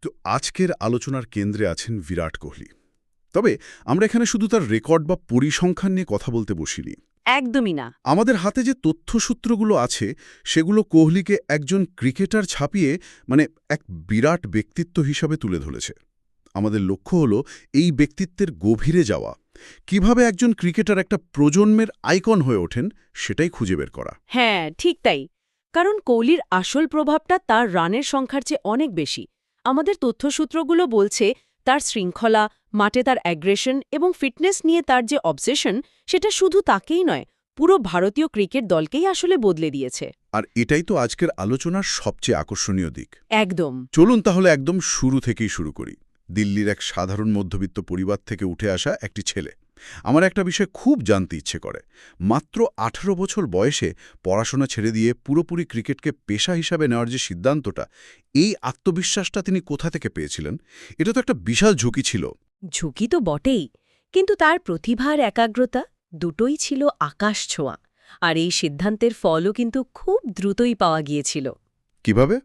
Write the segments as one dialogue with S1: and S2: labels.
S1: তো আজকের আলোচনার কেন্দ্রে আছেন বিরাট কোহলি। তবে আমরা এখানে শুধু তার রেকর্ড বা পরিসংখ্যান নিয়ে কথা বলতে বসিনি।
S2: একদমই না।
S1: আমাদের হাতে যে তথ্যসূত্রগুলো আছে সেগুলো কোহলিকে একজন ক্রিকেটার ছাপিয়ে এক বিরাট ব্যক্তিত্ব হিসাবে তুলে ধরেছে। আমাদের লক্ষ্য হলো এই ব্যক্তিত্বের গভীরে যাওয়া, কিভাবে একজন ক্রিকেটার একটা প্রজন্মের আইকন হয়ে ওঠেন সেটাই খুঁজে বের করা।
S2: হ্যাঁ, ঠিক তাই। কারণ কোহলির আসল প্রভাবটা তার রানের সংখ্যার চেয়ে অনেক বেশি। আমাদের তথ্যসূত্রগুলো বলছে তার শৃঙ্খলা, মাঠে তার অ্যাগ্রেশন এবং ফিটনেস নিয়ে তার যে অবসেশন, সেটা শুধু তাকেই নয়, পুরো ভারতীয় ক্রিকেট দলকেই আসলে বদলে দিয়েছে।
S1: আর এটাই তো আজকের আলোচনার সবচেয়ে আকর্ষণীয় দিক।
S2: একদম।
S1: চলুন তাহলে একদম শুরু থেকেই শুরু করি। দিল্লির এক সাধারণ মধ্যবিত্ত পরিবার থেকে উঠে আসা একটি ছেলে। আমার একটা বিষয় খুব জানতে ইচ্ছে করে, মাত্র 18 বছর বয়সে পড়াশোনা ছেড়ে দিয়ে পুরোপুরি ক্রিকেটকে পেশা হিসাবে নেওয়ার যে সিদ্ধান্তটা, এই আত্মবিশ্বাসটা তিনি কোথা থেকে পেয়েছিলেন? এটা তো একটা বিশাল ঝুঁকি ছিল।
S2: ঝুঁকি তো বটেই, কিন্তু তার প্রতিভার একাগ্রতা দুটোই ছিল আকাশ ছোঁয়া। আর এই সিদ্ধান্তের ফলও কিন্তু খুব দ্রুতই পাওয়া গিয়েছিল।
S1: কিভাবে?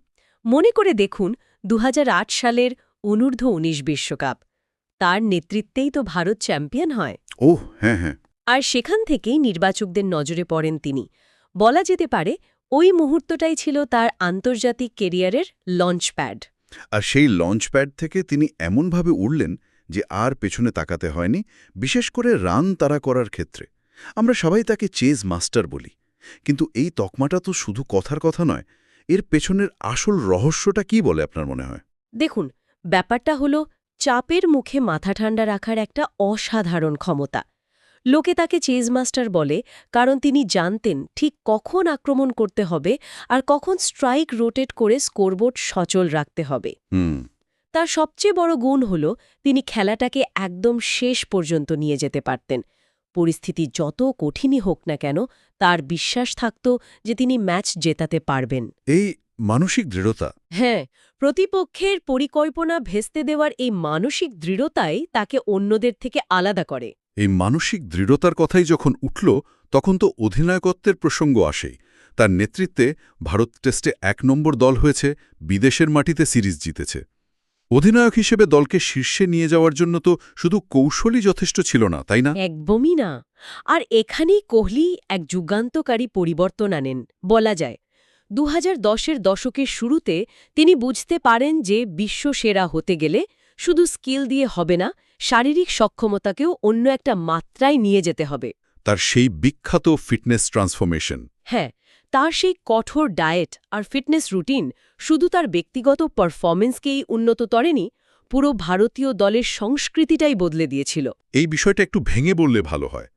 S2: মনে করে দেখুন 2008 সালের অনূর্ধ্ব-19 বিশ্বকাপ। তার নেতৃত্বেই তো ভারত চ্যাম্পিয়ন হয়।
S1: ওহ হ্যাঁ হ্যাঁ।
S2: আর সেখান থেকেই নির্বাচকদের নজরে পড়েন তিনি। বলা যেতে পারে ওই মুহূর্তটাই ছিল তার আন্তর্জাতিক কেরিয়ারের লঞ্চপ্যাড।
S1: আর সেই লঞ্চপ্যাড থেকে তিনি এমনভাবে উড়লেন যে আর পেছনে তাকাতে হয়নি, বিশেষ করে রান তাড়া করার ক্ষেত্রে। আমরা সবাই তাকে চেজ মাস্টার বলি, কিন্তু এই তকমাটা তো শুধু কথার কথা নয়। এর পেছনের আসল রহস্যটা কি বলে আপনার মনে হয়?
S2: দেখুন, ব্যাপারটা হলো চাপের মুখে মাথা ঠান্ডা রাখার একটা অসাধারণ ক্ষমতা। লোকে তাকে চেজ মাস্টার বলে কারণ তিনি জানতেন ঠিক কখন আক্রমণ করতে হবে আর কখন স্ট্রাইক রোটেট করে স্কোরবোর্ড সচল রাখতে হবে।
S1: হুম।
S2: তার সবচেয়ে বড় গুণ হল তিনি খেলাটাকে একদম শেষ পর্যন্ত নিয়ে যেতে পারতেন। পরিস্থিতি যত কঠিনই হোক না কেন, তার বিশ্বাস থাকত যে তিনি ম্যাচ জেতাতে পারবেন।
S1: এই মানসিক দৃঢ়তা।
S2: হ্যাঁ, প্রতিপক্ষের পরিকল্পনা ভেস্তে দেওয়ার এই মানসিক দৃঢ়তাই তাকে অন্যদের থেকে আলাদা করে।
S1: এই মানসিক দৃঢ়তার কথাই যখন উঠল, তখন তো অধিনায়কত্বের প্রসঙ্গ আসেই। তার নেতৃত্বে ভারত টেস্টে 1 নম্বর দল হয়েছে, বিদেশের মাটিতে সিরিজ জিতেছে। অধিনায়ক হিসেবে দলকে শীর্ষে নিয়ে যাওয়ার জন্য তো শুধু কৌশলই যথেষ্ট ছিল না, তাই না?
S2: একদমই না। আর এখানেই কোহলি এক যুগান্তকারী পরিবর্তন আনেন বলা যায়। 2010-এর দশকের শুরুতে তিনি বুঝতে পারেন যে বিশ্ব সেরা হতে গেলে শুধু স্কিল দিয়ে হবে না, শারীরিক সক্ষমতাকেও অন্য একটা মাত্রায় নিয়ে যেতে হবে।
S1: তার সেই বিখ্যাত ফিটনেস ট্রান্সফরমেশন।
S2: হ্যাঁ, তার সেই কঠোর ডায়েট আর ফিটনেস রুটিন শুধু তার ব্যক্তিগত পারফরমেন্সকেই উন্নত করেনি, পুরো ভারতীয় দলের সংস্কৃতিটাই বদলে দিয়েছিল।
S1: এই বিষয়টা একটু ভেঙে বললে ভালো হয়।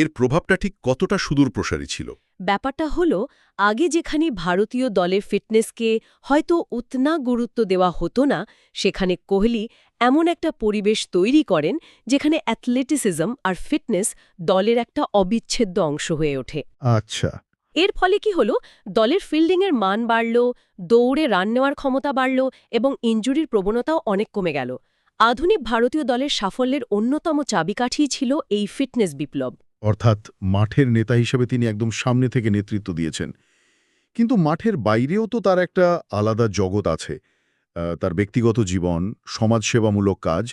S1: এর প্রভাবটা ঠিক কতটা সুদূরপ্রসারী ছিল?
S2: ব্যাপারটা হলো, আগে যেখানে ভারতীয় দলের ফিটনেসকে হয়তো উতনা গুরুত্ব দেওয়া হতো না, সেখানে কোহলি এমন একটা পরিবেশ তৈরি করেন যেখানে অ্যাথলেটিসিজম আর ফিটনেস দলের একটা অবিচ্ছেদ্য অংশ হয়ে ওঠে।
S1: আচ্ছা।
S2: এর ফলে কি হলো, দলের ফিল্ডিংয়ের মান বাড়ল, দৌড়ে রান নেওয়ার ক্ষমতা বাড়ল এবং ইনজুরির প্রবণতাও অনেক কমে গেল। আধুনিক ভারতীয় দলের সাফল্যের অন্যতম চাবিকাঠিই ছিল এই ফিটনেস বিপ্লব।
S3: অর্থাৎ মাঠের নেতা হিসেবে তিনি একদম সামনে থেকে নেতৃত্ব দিয়েছেন। কিন্তু মাঠের বাইরেও তো তার একটা আলাদা জগৎ আছে। তার ব্যক্তিগত জীবন, সমাজসেবামূলক কাজ,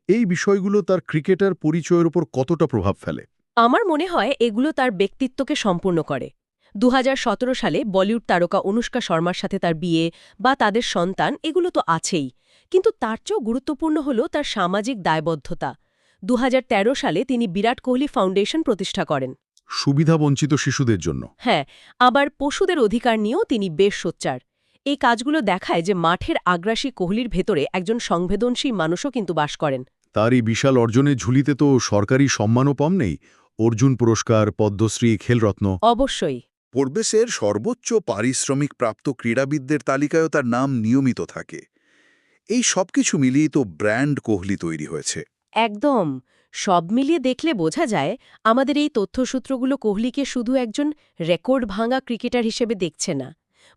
S3: এই বিষয়গুলো তার ক্রিকেটার পরিচয়ের উপর কতটা প্রভাব ফেলে?
S2: আমার মনে হয় এগুলো তার ব্যক্তিত্বকে সম্পূর্ণ করে। 2017 সালে বলিউড তারকা অনুষ্কা শর্মার সাথে তার বিয়ে বা তাদের সন্তান, এগুলো তো আছেই, কিন্তু তার চেয়েও গুরুত্বপূর্ণ হল তার সামাজিক দায়বদ্ধতা। 2013 সালে তিনি বিরাট কোহলি ফাউন্ডেশন প্রতিষ্ঠা করেন।
S3: সুবিধাবঞ্চিত শিশুদের জন্য।
S2: হ্যাঁ, আবার পশুদের অধিকার নিয়েও তিনি বেশ সোচ্চার। এই কাজগুলো দেখায় যে মাঠের আগ্রাসী কোহলির ভেতরে একজন সংবেদনশীল মানুষও কিন্তু বাস করেন।
S3: তার এই বিশাল অর্জনের ঝুলিতে তো সরকারি সম্মানও কম নেই। অর্জুন পুরস্কার, পদ্মশ্রী, খেলরত্ন।
S2: অবশ্যই।
S4: ফোর্বসের সর্বোচ্চ পারিশ্রমিক প্রাপ্ত ক্রীড়াবিদদের তালিকায়ও তার নাম নিয়মিত থাকে। এই সবকিছু মিলিয়ে তো ব্র্যান্ড কোহলি তৈরি হয়েছে।
S2: একদম। সব মিলিয়ে দেখলে বোঝা যায় আমাদের এই তথ্যসূত্রগুলো কোহলিকে শুধু একজন রেকর্ড ভাঙা ক্রিকেটার হিসেবে দেখছে না,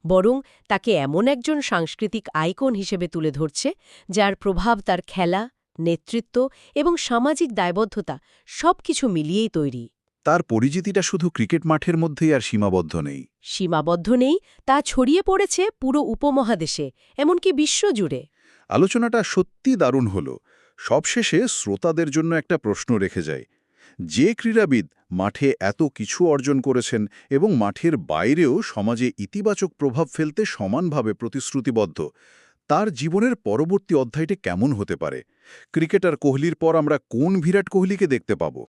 S2: বরং তাকে এমন একজন সাংস্কৃতিক আইকন হিসেবে তুলে ধরছে যার প্রভাব তার খেলা, নেতৃত্ব এবং সামাজিক দায়বদ্ধতা সবকিছু মিলিয়েই তৈরি।
S4: তার পরিচিতিটা শুধু ক্রিকেট মাঠের মধ্যেই আর সীমাবদ্ধ নেই।
S2: সীমাবদ্ধ নেই, তা ছড়িয়ে পড়েছে পুরো উপমহাদেশে, এমনকি বিশ্বজুড়ে।
S4: আলোচনাটা সত্যি দারুণ হলো। সবশেষে শ্রোতাদের জন্য একটা প্রশ্ন রেখে যায়। যে ক্রীড়াবিদ মাঠে এত কিছু অর্জন করেছেন এবং মাঠের বাইরেও সমাজে ইতিবাচক প্রভাব ফেলতে সমানভাবে প্রতিশ্রুতিবদ্ধ, তার জীবনের পরবর্তী অধ্যায়টি কেমন হতে পারে? ক্রিকেটার কোহলির পর আমরা কোন বিরাট কোহলিকে দেখতে পাব?